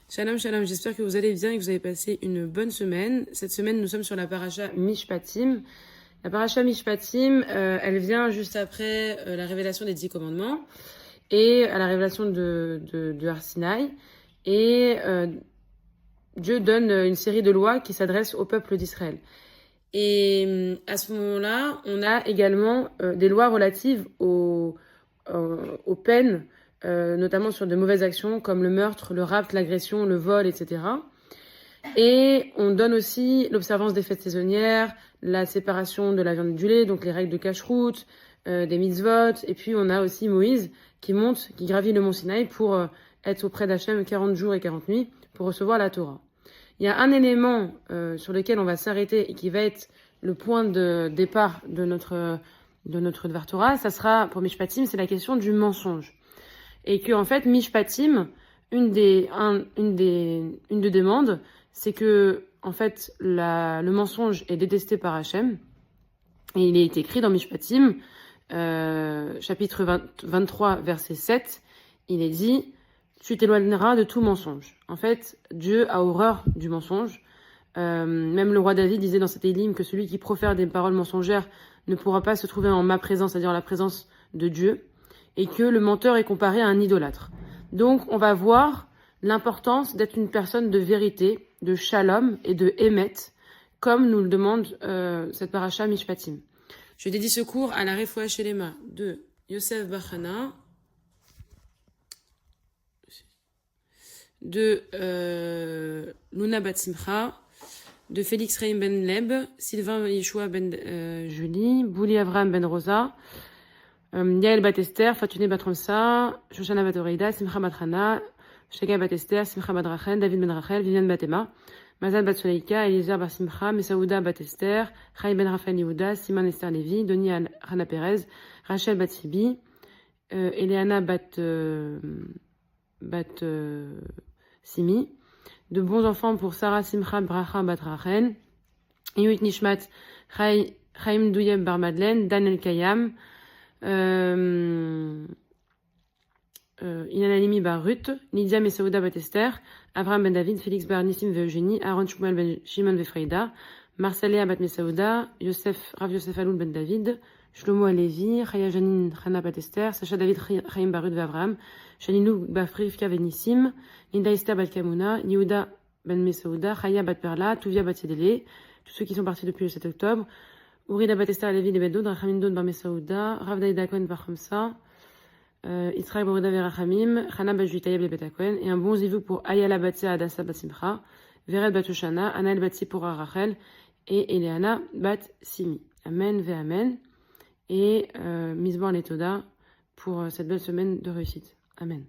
Shalom, shalom, j'espère que vous allez bien et que vous avez passé une bonne semaine. Cette semaine, nous sommes sur la paracha Mishpatim. La paracha Mishpatim, elle vient juste après la révélation des 10 commandements et à la révélation de Har Sinaï. Et Dieu donne une série de lois qui s'adressent au peuple d'Israël. Et à ce moment-là, on a également des lois relatives aux peines, notamment sur de mauvaises actions comme le meurtre, le rapt, l'agression, le vol, etc. Et on donne aussi l'observance des fêtes saisonnières, la séparation de la viande et du lait, donc les règles de cache-route, des mitzvot. Et puis on a aussi Moïse qui monte, qui gravit le mont Sinaï pour être auprès d'Hachem 40 jours et 40 nuits pour recevoir la Torah. Il y a un élément sur lequel on va s'arrêter et qui va être le point de départ de notre Dvar Torah, ça sera pour Mishpatim, c'est la question du mensonge. Et que en fait, Mishpatim, une des demandes, c'est que en fait le mensonge est détesté par Hachem. Et il est écrit dans Mishpatim, chapitre 23, verset 7, il est dit tu t'éloigneras de tout mensonge. En fait, Dieu a horreur du mensonge. Même le roi David disait dans cet Élim que celui qui profère des paroles mensongères ne pourra pas se trouver en ma présence, c'est-à-dire en la présence de Dieu, et que le menteur est comparé à un idolâtre. Donc, on va voir l'importance d'être une personne de vérité, de shalom et de émet, comme nous le demande cette paracha Mishpatim. Je dédie ce cours à la Refoua Shelema de Yosef Bachana, de Luna Batsimcha, de Félix Reim Ben Leb, Sylvain Yeshua Ben Julie, Bouli Avram Ben Rosa, Yael Bat Esther, Fatune Bat Ramsa, Shoshana Bat Oreida, Simcha Bat Hana, Shega Bat Esther, Simcha Bat Rachel, David Ben Rachel, Viviane Bat Emma, Mazal Bat Soleika, Eliezer Bat Simcha, Mesaouda Bat Esther, Chaim Ben Raphaël Yehuda, Siman Esther Levi, Doni Hana Perez, Rachel Bat Sibi, Eliana Bat Simi, de bons enfants pour Sarah Simcha Bracha Bat Rachel, Yuit Nishmat Chaim Douyeb Bar Madeleine, Daniel Kayam, Inanalimi Bar Ruth, Lydia Mesaouda Bat Esther, Abraham Ben David, Félix Bar Nissim Eugénie, Aaron Shmuel Ben Shimon Vefreida, Marsaléa Bat Mesaouda, Rav Yosef Aloul Ben David, Shlomo Alevi, Chaya Janine Chana Bat Esther, Sacha David Chaim Bar Ruth Vavram, Shaninou Bafrivka Ben Nissim, Linda Esther Bat Kamuna, Yehuda Ben Mesaouda, Chaya Bat Perla, Tuvia Bat Yedele, tous ceux qui sont partis depuis le 7 octobre, Urida Bat Esther Alevi de Bedod, Rachamim Don Bar Mesaouda, Rav Daïda Cohen Bar Khamsa, Israël Borida Verachamim, Chana Bat Juitayeb Le Betakohen, et un bon zivou pour Ayala Batia Adassa Bat Simcha, Vered Bat Oshana, Anaël Bat Sipora Rachel, et Eleana Bat Simi. Amen, ve Amen. Et Misbor Letoda pour cette belle semaine de réussite. Amen.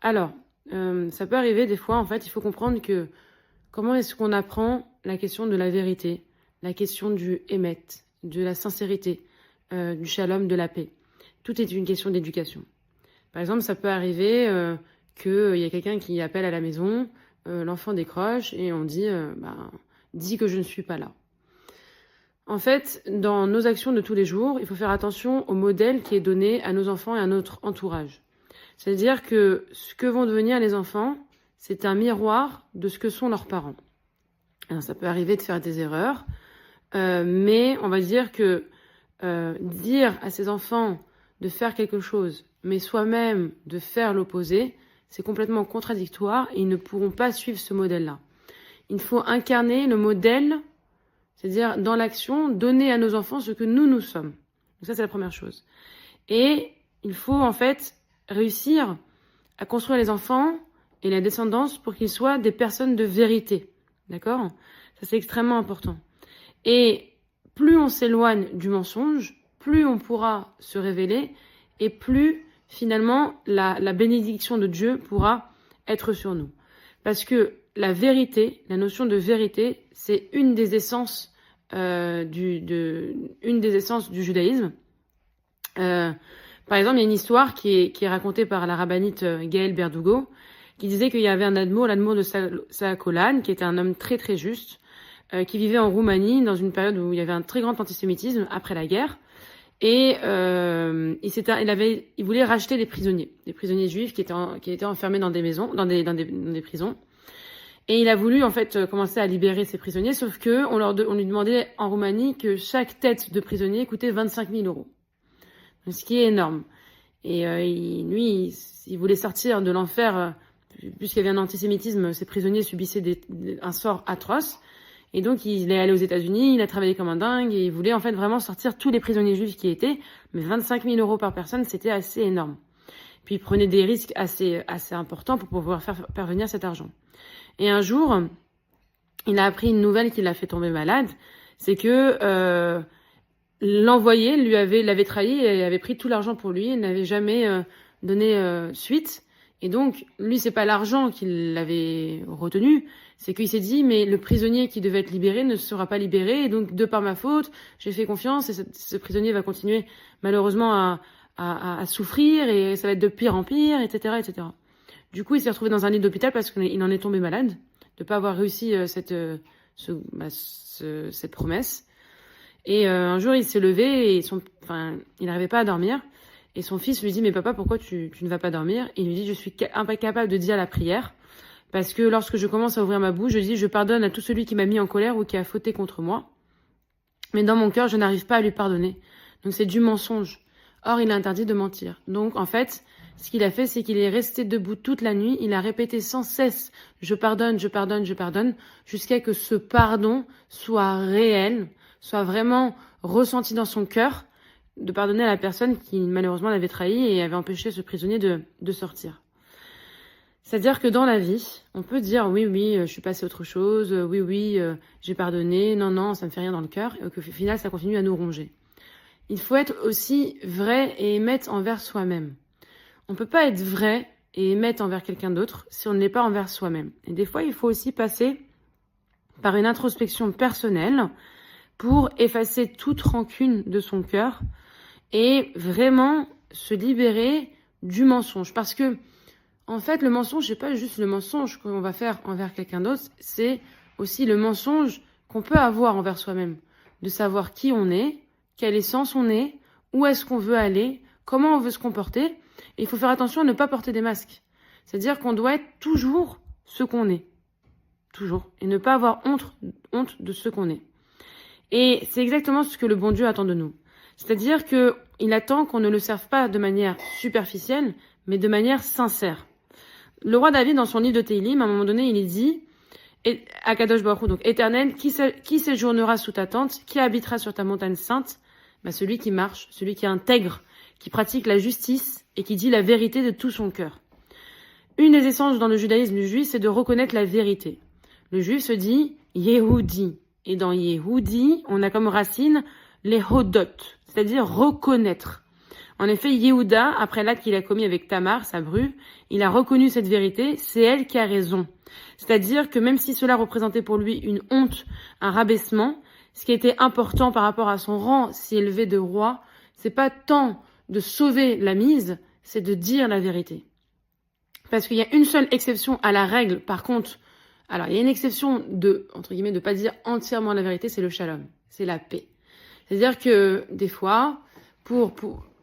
Alors, ça peut arriver des fois, en fait, il faut comprendre que comment est-ce qu'on apprend la question de la vérité, la question du émet, de la sincérité, du shalom, de la paix. Tout est une question d'éducation. Par exemple, ça peut arriver qu'il y a quelqu'un qui appelle à la maison, l'enfant décroche et on dit dis que je ne suis pas là. En fait, dans nos actions de tous les jours, il faut faire attention au modèle qui est donné à nos enfants et à notre entourage. C'est-à-dire que ce que vont devenir les enfants, c'est un miroir de ce que sont leurs parents. Alors, ça peut arriver de faire des erreurs, mais on va dire que dire à ses enfants de faire quelque chose, mais soi-même de faire l'opposé, c'est complètement contradictoire et ils ne pourront pas suivre ce modèle-là. Il faut incarner le modèle, c'est-à-dire dans l'action, donner à nos enfants ce que nous sommes. Donc ça, c'est la première chose. Et il faut en fait réussir à construire les enfants et la descendance pour qu'ils soient des personnes de vérité. D'accord ? Ça, c'est extrêmement important. Et plus on s'éloigne du mensonge, plus on pourra se révéler et plus finalement la bénédiction de Dieu pourra être sur nous. Parce que la vérité, la notion de vérité, c'est une des essences du judaïsme. Par exemple, il y a une histoire qui est racontée par la rabbinite Gaëlle Berdugo, qui disait qu'il y avait un l'admour de Saakolan, qui était un homme très très juste, qui vivait en Roumanie dans une période où il y avait un très grand antisémitisme après la guerre. Et il voulait racheter les prisonniers juifs qui étaient enfermés dans des maisons, dans des prisons. Et il a voulu en fait commencer à libérer ces prisonniers, sauf que on lui demandait en Roumanie que chaque tête de prisonnier coûtait 25 000 euros, ce qui est énorme. Et il voulait sortir de l'enfer, puisqu'il y avait un antisémitisme, ces prisonniers subissaient un sort atroce. Et donc il est allé aux États-Unis, il a travaillé comme un dingue, et il voulait en fait vraiment sortir tous les prisonniers juifs qui étaient. Mais 25 000 euros par personne, c'était assez énorme. Puis il prenait des risques assez importants pour pouvoir faire parvenir cet argent. Et un jour, il a appris une nouvelle qui l'a fait tomber malade, c'est que l'envoyé l'avait trahi et avait pris tout l'argent pour lui et n'avait jamais donné suite. Et donc, lui, c'est pas l'argent qui l'avait retenu, c'est qu'il s'est dit, mais le prisonnier qui devait être libéré ne sera pas libéré, et donc, de par ma faute, j'ai fait confiance, et ce prisonnier va continuer, malheureusement, à souffrir, et ça va être de pire en pire, etc., etc. Du coup, il s'est retrouvé dans un lit d'hôpital parce qu'il en est tombé malade, de pas avoir réussi cette promesse. Et un jour, il s'est levé et il n'arrivait pas à dormir. Et son fils lui dit, mais papa, pourquoi tu ne vas pas dormir? Et il lui dit, je suis incapable de dire la prière, parce que lorsque je commence à ouvrir ma bouche, je dis, je pardonne à tout celui qui m'a mis en colère ou qui a fauté contre moi. Mais dans mon cœur, je n'arrive pas à lui pardonner. Donc c'est du mensonge. Or, il est interdit de mentir. Donc, en fait, ce qu'il a fait, c'est qu'il est resté debout toute la nuit. Il a répété sans cesse, je pardonne, je pardonne, je pardonne, jusqu'à que ce pardon soit réel, soit vraiment ressenti dans son cœur, de pardonner à la personne qui malheureusement l'avait trahi et avait empêché ce prisonnier de sortir. C'est-à-dire que dans la vie, on peut dire oui, je suis passé à autre chose, oui, j'ai pardonné, non, ça me fait rien dans le cœur, et qu'au final, ça continue à nous ronger. Il faut être aussi vrai et émettre envers soi-même. On peut pas être vrai et émettre envers quelqu'un d'autre si on ne l'est pas envers soi-même. Et des fois, il faut aussi passer par une introspection personnelle pour effacer toute rancune de son cœur et vraiment se libérer du mensonge. Parce que, en fait, le mensonge, c'est pas juste le mensonge qu'on va faire envers quelqu'un d'autre, c'est aussi le mensonge qu'on peut avoir envers soi-même. De savoir qui on est, quelle essence on est, où est-ce qu'on veut aller, comment on veut se comporter. Et il faut faire attention à ne pas porter des masques. C'est-à-dire qu'on doit être toujours ce qu'on est. Toujours. Et ne pas avoir honte de ce qu'on est. Et c'est exactement ce que le bon Dieu attend de nous. C'est-à-dire qu'il attend qu'on ne le serve pas de manière superficielle, mais de manière sincère. Le roi David, dans son livre de Télim, à un moment donné, il dit, à Kadosh Baruch Hu, donc Éternel, qui séjournera sous ta tente, qui habitera sur ta montagne sainte? Celui qui marche, celui qui est intègre, qui pratique la justice et qui dit la vérité de tout son cœur. Une des essences dans le judaïsme du juif, c'est de reconnaître la vérité. Le juif se dit Yehudi. Et dans Yehudi, on a comme racine les hodot, c'est-à-dire reconnaître. En effet, Yehuda, après l'acte qu'il a commis avec Tamar, sa bru, il a reconnu cette vérité, c'est elle qui a raison. C'est-à-dire que même si cela représentait pour lui une honte, un rabaissement, ce qui était important par rapport à son rang si élevé de roi, c'est pas tant de sauver la mise, c'est de dire la vérité. Parce qu'il y a une seule exception à la règle, par contre, alors il y a une exception entre guillemets, de pas dire entièrement la vérité, c'est le shalom, c'est la paix. C'est-à-dire que des fois, pour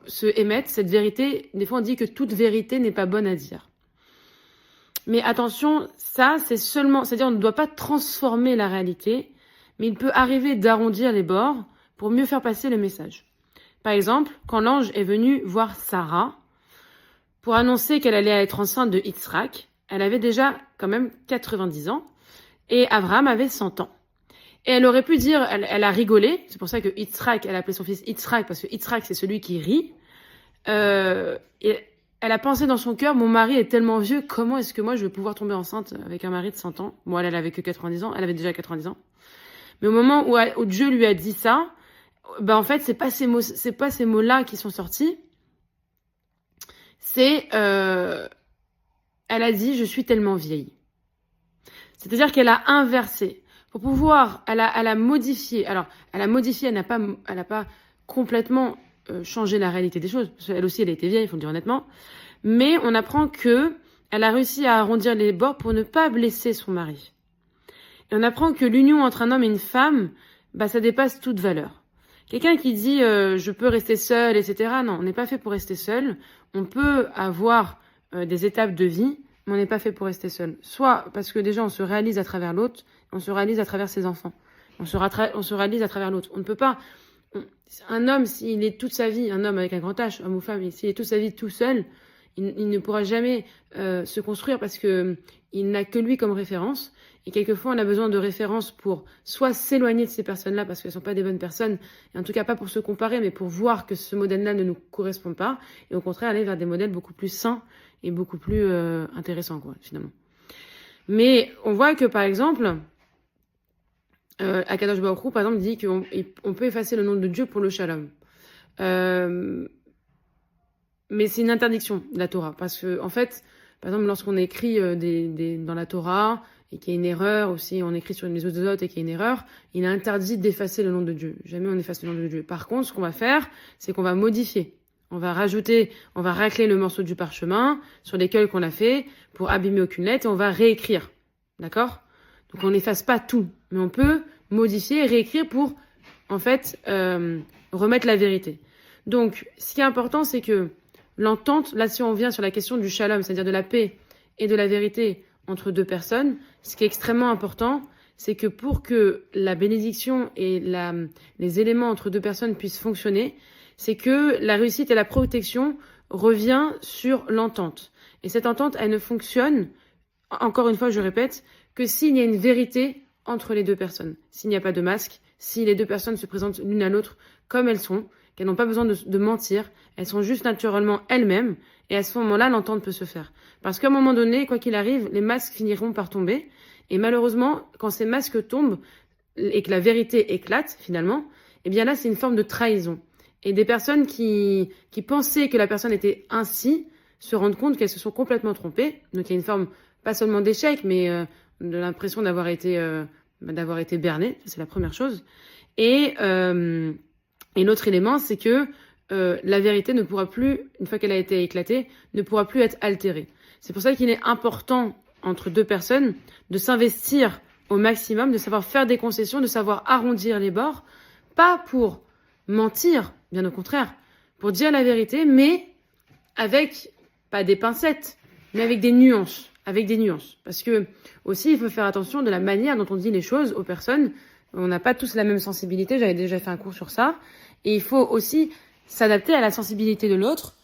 se émettre cette vérité, des fois on dit que toute vérité n'est pas bonne à dire. Mais attention, ça c'est seulement, c'est-à-dire on ne doit pas transformer la réalité, mais il peut arriver d'arrondir les bords pour mieux faire passer le message. Par exemple, quand l'ange est venu voir Sarah pour annoncer qu'elle allait être enceinte de Yitzhak, elle avait déjà quand même 90 ans et Abraham avait 100 ans. Et elle aurait pu dire, elle a rigolé, c'est pour ça que Yitzhak, elle a appelé son fils Yitzhak, parce que Yitzhak c'est celui qui rit. Et elle a pensé dans son cœur, mon mari est tellement vieux, comment est-ce que moi je vais pouvoir tomber enceinte avec un mari de 100 ans? Bon, elle avait que 90 ans, elle avait déjà 90 ans. Mais au moment où Dieu lui a dit ça, en fait, c'est pas ces mots-là qui sont sortis. C'est, elle a dit, je suis tellement vieille. C'est-à-dire qu'elle a inversé. Pour pouvoir, elle a modifié. Alors, elle a modifié, elle n'a pas complètement changé la réalité des choses. Parce qu'elle aussi, elle a été vieille, il faut le dire honnêtement. Mais on apprend que elle a réussi à arrondir les bords pour ne pas blesser son mari. Et on apprend que l'union entre un homme et une femme, ça dépasse toute valeur. Quelqu'un qui dit je peux rester seul, etc. Non, on n'est pas fait pour rester seul. On peut avoir des étapes de vie, mais on n'est pas fait pour rester seul. Soit parce que déjà on se réalise à travers l'autre, on se réalise à travers ses enfants. On se réalise à travers l'autre. On ne peut pas... Un homme, s'il est toute sa vie, un homme avec un grand H, homme ou femme, s'il est toute sa vie tout seul, il ne pourra jamais se construire parce que il n'a que lui comme référence. Et quelquefois, on a besoin de références pour soit s'éloigner de ces personnes-là parce qu'elles ne sont pas des bonnes personnes, et en tout cas pas pour se comparer, mais pour voir que ce modèle-là ne nous correspond pas, et au contraire aller vers des modèles beaucoup plus sains et beaucoup plus intéressants, quoi, finalement. Mais on voit que, par exemple, Akadosh Baruch Hu, par exemple, dit qu'on peut effacer le nom de Dieu pour le shalom. Mais c'est une interdiction de la Torah, parce que, en fait, par exemple, lorsqu'on écrit dans la Torah, et qu'il y a une erreur, aussi on écrit sur une mésozote et qu'il y a une erreur, il est interdit d'effacer le nom de Dieu. Jamais on efface le nom de Dieu. Par contre, ce qu'on va faire, c'est qu'on va modifier. On va racler le morceau du parchemin sur l'écueil qu'on a fait pour abîmer aucune lettre et on va réécrire. D'accord? Donc on n'efface pas tout, mais on peut modifier et réécrire pour, en fait, remettre la vérité. Donc, ce qui est important, c'est que l'entente, là si on vient sur la question du shalom, c'est-à-dire de la paix et de la vérité entre deux personnes, ce qui est extrêmement important, c'est que pour que la bénédiction et les éléments entre deux personnes puissent fonctionner, c'est que la réussite et la protection revient sur l'entente. Et cette entente, elle ne fonctionne, encore une fois, je répète, que s'il y a une vérité entre les deux personnes. S'il n'y a pas de masque, si les deux personnes se présentent l'une à l'autre comme elles sont, qu'elles n'ont pas besoin de mentir, elles sont juste naturellement elles-mêmes, et à ce moment-là, l'entente peut se faire. Parce qu'à un moment donné, quoi qu'il arrive, les masques finiront par tomber, et malheureusement, quand ces masques tombent, et que la vérité éclate, finalement, eh bien là, c'est une forme de trahison. Et des personnes qui pensaient que la personne était ainsi, se rendent compte qu'elles se sont complètement trompées. Donc il y a une forme, pas seulement d'échec, mais de l'impression d'avoir été berné, c'est la première chose. Et l'autre élément, c'est que la vérité ne pourra plus, une fois qu'elle a été éclatée, ne pourra plus être altérée. C'est pour ça qu'il est important, entre deux personnes, de s'investir au maximum, de savoir faire des concessions, de savoir arrondir les bords, pas pour mentir, bien au contraire, pour dire la vérité, mais avec, pas des pincettes, mais avec des nuances. Parce que, aussi, il faut faire attention de la manière dont on dit les choses aux personnes. On n'a pas tous la même sensibilité, j'avais déjà fait un cours sur ça. Et il faut aussi s'adapter à la sensibilité de l'autre,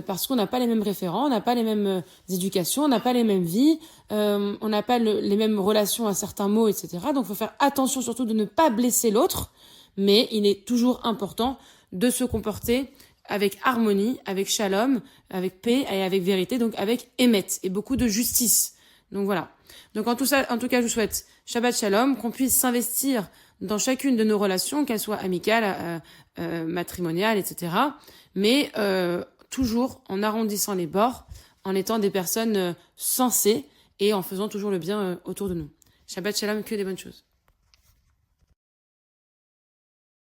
parce qu'on n'a pas les mêmes référents, on n'a pas les mêmes éducations, on n'a pas les mêmes vies, on n'a pas les mêmes relations à certains mots, etc. Donc il faut faire attention surtout de ne pas blesser l'autre, mais il est toujours important de se comporter avec harmonie, avec shalom, avec paix et avec vérité, donc avec émet et beaucoup de justice. Donc voilà. Donc en tout cas, je vous souhaite Shabbat Shalom, qu'on puisse s'investir dans chacune de nos relations, qu'elles soient amicales, matrimoniales, etc. Mais toujours en arrondissant les bords, en étant des personnes sensées et en faisant toujours le bien autour de nous. Shabbat Shalom, que des bonnes choses.